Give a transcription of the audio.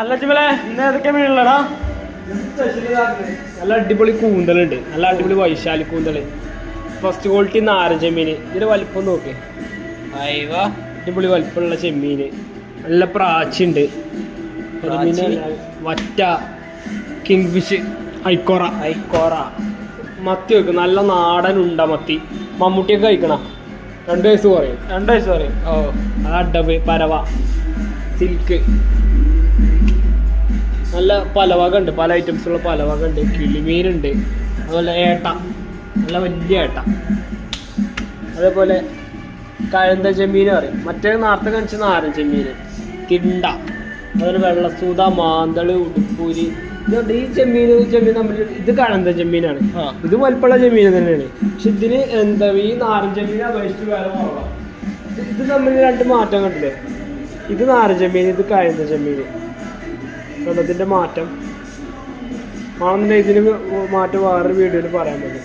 അല്ല ചിമലെ ഇന്ന് ഏതൊക്കെ മീനുള്ളടാ? നല്ല അടിപൊളി കൂന്തലുണ്ട്, നല്ല അടിപൊളി വൈശാലി കൂന്തല്, ഫസ്റ്റ് ക്വാളിറ്റി നാരൻ ചെമ്മീന്. ഇതിന്റെ വലിപ്പം നോക്ക്, അടിപൊളി വലിപ്പമുള്ള ചെമ്മീന്. നല്ല പ്രാച്ചുണ്ട്, വറ്റ, കിങ് ഫിഷ്, ഐക്കോറ, മത്തി വെക്കും. നല്ല നാടൻ ഉണ്ട മത്തി. മമ്മൂട്ടിയൊക്കെ കഴിക്കണ 2 വയസ്സ് പറയും. 2 വയസ്സ് പറയും. ഓ അത് അഡബ്, പരവ, സിൽക്ക്. നല്ല പലവക ഉണ്ട്, പല ഐറ്റംസുള്ള പലവക ഉണ്ട്. കിളിമീനുണ്ട്, അതുപോലെ ഏട്ട, നല്ല വലിയ ഏട്ട. അതേപോലെ കഴന്ത ചെമ്മീൻ പറയും. മറ്റേ നേരത്തെ കാണിച്ച നാരൻ ചെമ്മീന്, തിണ്ട, അതുപോലെ വെള്ളസൂത, മാന്തള്, ഉടുപ്പൂരി. ഇതുകൊണ്ട് ഈ ചെമ്മീൻ തമ്മിൽ ഇത് കഴന്ത ചെമ്മീനാണ്. ഇത് വലിപ്പമുള്ള ചെമ്മീൻ തന്നെയാണ്. പക്ഷെ ഇതിന് എന്താ ഈ നാരൻ ചെമ്മീനെ അപേക്ഷിച്ച് വേറെ കുറവാണ്. ഇത് തമ്മിൽ 2 മാറ്റം കണ്ടില്ലേ? ഇത് നാരൻ ചെമ്മീൻ, ഇത് കഴന്ത ചെമ്മീൻ. വെള്ളത്തിൻ്റെ മാറ്റം ആണെന്നുണ്ടെങ്കിൽ ഇതിന് മാറ്റം വേറൊരു വീഡിയോയിൽ പറയാൻ പറ്റും.